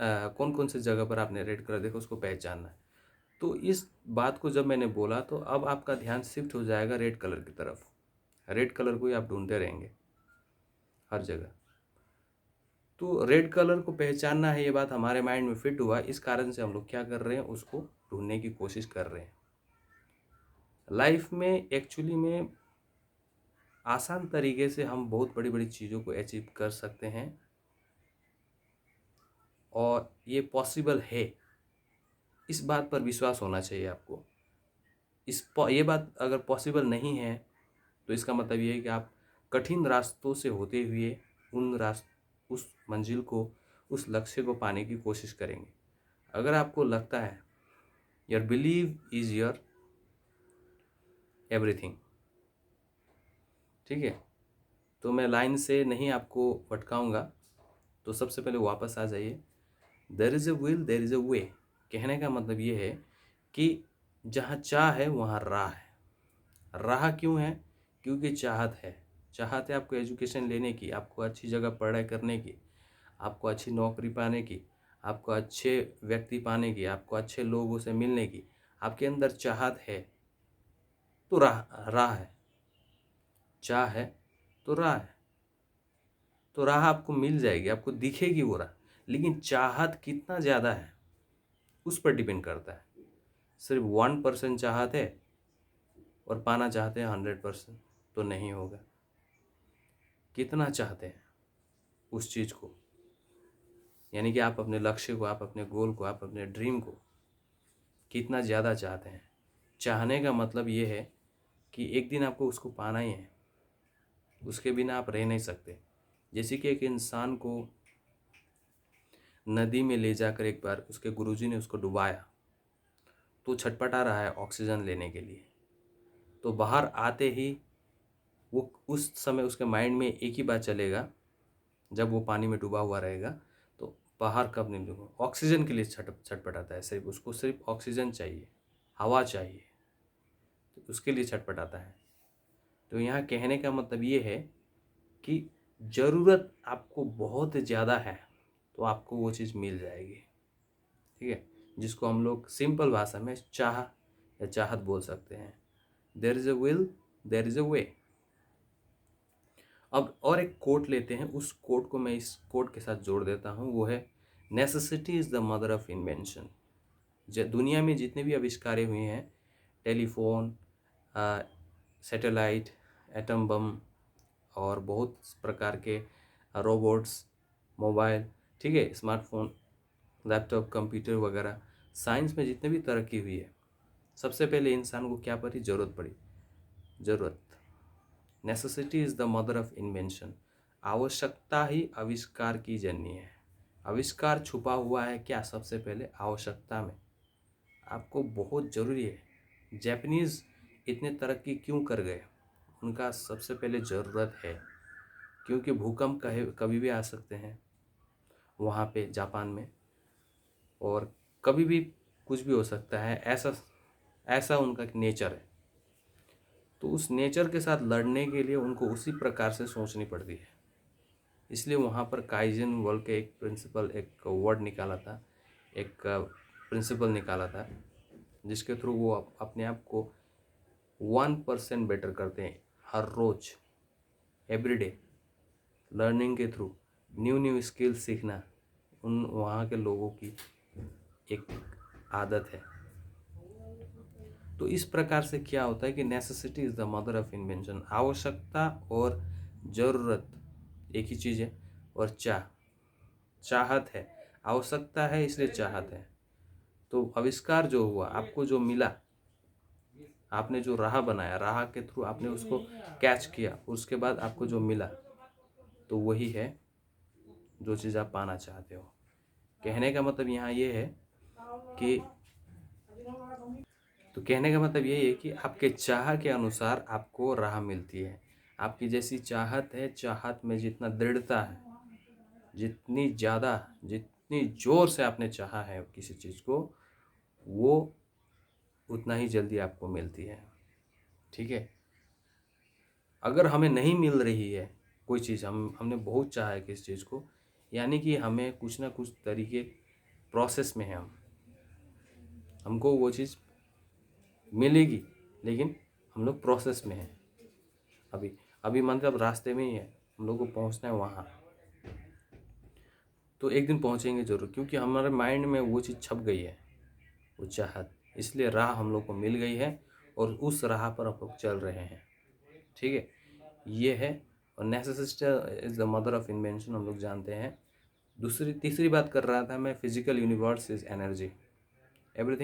कौन कौन से जगह पर आपने रेड कलर देखा उसको पहचानना है। तो इस बात को जब मैंने बोला तो अब आपका ध्यान शिफ्ट हो जाएगा रेड कलर की तरफ। रेड कलर को ही आप ढूंढते रहेंगे हर जगह। तो रेड कलर को पहचानना है, ये बात हमारे माइंड में फिट हुआ, इस कारण से हम लोग क्या कर रहे हैं, उसको ढूंढने की कोशिश कर रहे हैं। लाइफ में एक्चुअली में आसान तरीके से हम बहुत बड़ी बड़ी चीज़ों को अचीव कर सकते हैं और ये पॉसिबल है। इस बात पर विश्वास होना चाहिए आपको। ये बात अगर पॉसिबल नहीं है तो इसका मतलब ये है कि आप कठिन रास्तों से होते हुए उस मंजिल को, उस लक्ष्य को पाने की कोशिश करेंगे। अगर आपको लगता है your believe is your everything, ठीक है, तो मैं लाइन से नहीं आपको भटकाऊंगा। तो सबसे पहले वापस आ जाइए। There is a will, there is a way. कहने का मतलब ये है कि जहाँ चाह है वहाँ राह है। राह क्यों है? क्योंकि चाहत है। चाहत है आपको एजुकेशन लेने की, आपको अच्छी जगह पढ़ाई करने की, आपको अच्छी नौकरी पाने की, आपको अच्छे व्यक्ति पाने की, आपको अच्छे लोगों से मिलने की। आपके अंदर चाहत है तो राह राह है। चाह है तो राह है। तो राह आपको मिल जाएगी, आपको दिखेगी वो राह। लेकिन चाहत कितना ज़्यादा है उस पर डिपेंड करता है। सिर्फ 1% चाहत है और पाना चाहते हैं 100%, तो नहीं होगा। कितना चाहते हैं उस चीज़ को, यानी कि आप अपने लक्ष्य को, आप अपने गोल को, आप अपने ड्रीम को कितना ज़्यादा चाहते हैं। चाहने का मतलब ये है कि एक दिन आपको उसको पाना ही है, उसके बिना आप रह नहीं सकते। जैसे कि एक इंसान को नदी में ले जाकर एक बार उसके गुरुजी ने उसको डुबाया, तो छटपटा रहा है ऑक्सीजन लेने के लिए। तो बाहर आते ही वो उस समय उसके माइंड में एक ही बात चलेगा, जब वो पानी में डूबा हुआ रहेगा, तो बाहर कब निकलूँगा। ऑक्सीजन के लिए छटपटाता है, सिर्फ उसको सिर्फ ऑक्सीजन चाहिए, हवा चाहिए, तो उसके लिए छटपटाता है। तो यहाँ कहने का मतलब ये है कि ज़रूरत आपको बहुत ज़्यादा है तो आपको वो चीज़ मिल जाएगी, ठीक है, जिसको हम लोग सिंपल भाषा में चाह या चाहत बोल सकते हैं। There is a will, there is a way. अब और एक कोट लेते हैं, उस कोट को मैं इस कोट के साथ जोड़ देता हूँ, वो है necessity is the mother of invention. दुनिया में जितने भी आविष्कारें हुए हैं, टेलीफोन, सैटेलाइट, एटम बम और बहुत प्रकार के रोबोट्स, मोबाइल, ठीक है, स्मार्टफोन, लैपटॉप, कंप्यूटर वगैरह, साइंस में जितने भी तरक्की हुई है, सबसे पहले इंसान को क्या पड़ी? ज़रूरत पड़ी। ज़रूरत, necessity is the mother of invention. आवश्यकता ही आविष्कार की जननी है। आविष्कार छुपा हुआ है क्या? सबसे पहले आवश्यकता में। आपको बहुत ज़रूरी है। जापानीज़ इतने तरक्की क्यों कर गए? उनका सबसे पहले ज़रूरत है, क्योंकि भूकंप कहे कभी भी आ सकते हैं वहाँ पे जापान में, और कभी भी कुछ भी हो सकता है, ऐसा ऐसा उनका नेचर है। तो उस नेचर के साथ लड़ने के लिए उनको उसी प्रकार से सोचनी पड़ती है। इसलिए वहाँ पर काइजन बोल के एक प्रिंसिपल, एक वर्ड निकाला था, एक प्रिंसिपल निकाला था, जिसके थ्रू वो अपने आप को 1% बेटर करते हैं हर रोज़, एवरीडे, लर्निंग के थ्रू न्यू न्यू स्किल सीखना उन वहाँ के लोगों की एक आदत है। तो इस प्रकार से क्या होता है कि necessity is the mother of invention. आवश्यकता और ज़रूरत एक ही चीज़ है। और चाहत है, आवश्यकता है इसलिए चाहत है। तो आविष्कार जो हुआ, आपको जो मिला, आपने जो राह बनाया, राह के थ्रू आपने उसको कैच किया, उसके बाद आपको जो मिला, तो वही है जो चीज़ आप पाना चाहते हो। कहने का मतलब यहाँ ये है कि तो कहने का मतलब यही है कि आपके चाह के अनुसार आपको राह मिलती है। आपकी जैसी चाहत है, चाहत में जितना दृढ़ता है, जितनी ज़्यादा, जितनी ज़ोर से आपने चाहा है किसी चीज़ को, वो उतना ही जल्दी आपको मिलती है, ठीक है। अगर हमें नहीं मिल रही है कोई चीज़, हमने बहुत चाहा है किसी चीज़ को, यानी कि हमें कुछ ना कुछ तरीके प्रोसेस में हैं हमको वो चीज़ मिलेगी, लेकिन हम लोग प्रोसेस में हैं अभी। अभी मतलब रास्ते में ही है, हम लोग को पहुंचना है वहाँ। तो एक दिन पहुंचेंगे ज़रूर, क्योंकि हमारे माइंड में वो चीज़ छप गई है, वो चाहत। इसलिए राह हम लोग को मिल गई है और उस राह पर हम लोग चल रहे हैं। ठीक है, ये है। और necessity is the mother of invention, हम लोग जानते हैं। तीसरी बात कर रहा था मैं, physical universe is energy. Everything